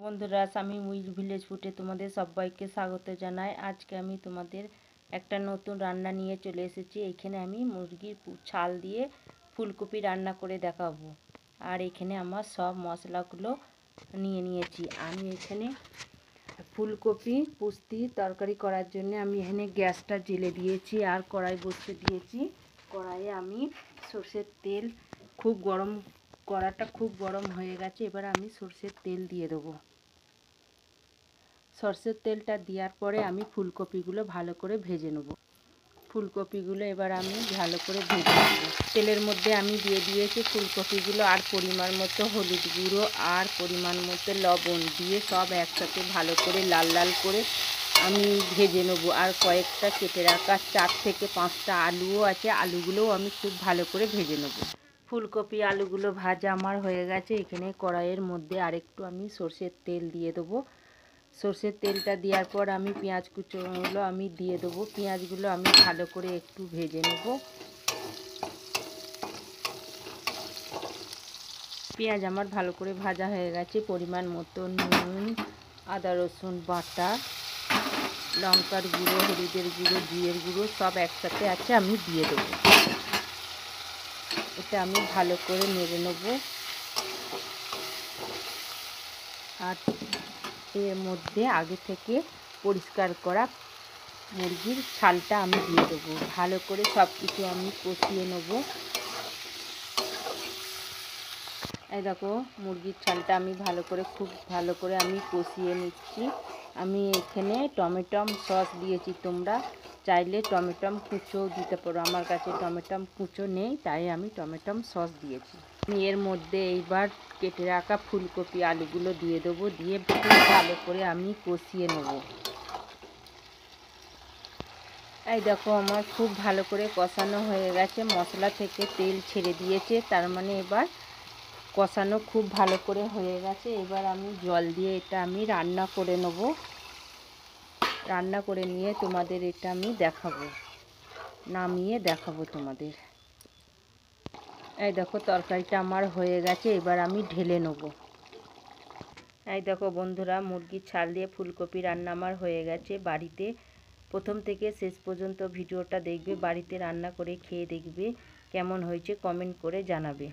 বন্ধুরা, স্বামী with village ফুডে তোমাদের সবাইকে স্বাগত জানাই। আজকে আমি তোমাদের একটা নতুন রান্না নিয়ে চলে এসেছি। এখানে আমি মুরগির ছাল দিয়ে ফুলকপি রান্না করে দেখাবো। আর এখানে আমার সব মশলাগুলো নিয়ে নিয়েছি। আমি এখানে ফুলকপি পুস্তি তরকারি করার জন্য আমি এখানে গ্যাসটা জ্বেলে দিয়েছি আর কড়াই বসিয়ে দিয়েছি। কড়াইয়ে আমি সর্ষের তেল কড়াটা খুব গরম হয়ে গেছে। এবার আমি সর্ষের তেল দিয়ে দেবো। সর্ষের তেলটা দেওয়ার পরে আমি ফুলকপিগুলো ভালো করে ভেজে নেব। ফুলকপিগুলো এবার আমি ভালো করে ভেজে নেব। তেলের মধ্যে আমি দিয়ে দিয়েছি ফুলকপিগুলো আর পরিমাণ মতো হলুদ গুঁড়ো আর পরিমাণ মতো লবণ দিয়ে সব একসাথে ভালো করে লাল লাল করে আমি ভেজে নেব। আর কয়েকটা কেটে রাখা 4 থেকে 5টা আলুও আছে, আলুগুলোও আমি খুব ভালো করে ভেজে নেব। ফুলকপি আলুগুলো ভাজা আমার হয়ে গেছে। এখানে কড়াইয়ের মধ্যে আরেকটু আমি সর্ষের তেল দিয়ে দেবো। সর্ষের তেলটা দেওয়ার পর আমি পেঁয়াজ কুচোগুলো আমি দিয়ে দেবো। পেঁয়াজগুলো আমি ভালো করে একটু ভেজে নেব। পেঁয়াজ আমার ভালো করে ভাজা হয়ে গেছে। পরিমাণ মতো নুন, আদা রসুন বাটা, লঙ্কার গুঁড়ো, হলুদের গুঁড়ো, জিরের গুঁড়ো সব একসাথে আছে, আমি দিয়ে দেবো। এটা আমি ভালো করে নেড়ে নেব। আর এর মধ্যে আগে থেকে পরিষ্কার করা মুরগির ছালটা আমি দিয়ে দেবো। ভালো করে সব কিছু আমি কষিয়ে নেব। এই দেখো, মুরগির ছালটা আমি খুব ভালো করে আমি কষিয়ে নিচ্ছি। আমি এখানে টমেটো সস দিয়েছি। তোমরা চাইলে টমেটো কুচোও দিতে পারো। আমার কাছে টমেটো কুচো নেই, তাই আমি টমেটো সস দিয়েছি। আমি এর মধ্যে এইবার কেটে রাখা ফুলকপি আলুগুলো দিয়ে দেবো। দিয়ে খুব ভালো করে আমি কষিয়ে নেব। এই দেখো, আমার খুব ভালো করে কষানো হয়ে গেছে। মশলা থেকে তেল ছেড়ে দিয়েছে, তার মানে এবার কষানো খুব ভালো করে হয়ে গেছে। এবার আমি জল দিয়ে এটা আমি রান্না করে নেব। রান্না করে নিয়ে তোমাদের এটা আমি দেখাবো, নামিয়ে দেখাবো তোমাদের। এই দেখো, তরকারিটা আমার হয়ে গেছে। এবার আমি ঢেলে নেব। এই দেখো বন্ধুরা, মুরগির ছাল দিয়ে ফুলকপি রান্না আমার হয়ে গেছে। বাড়িতে প্রথম থেকে শেষ পর্যন্ত ভিডিওটা দেখবে, বাড়িতে রান্না করে খেয়ে দেখবে কেমন হয়েছে, কমেন্ট করে জানাবে।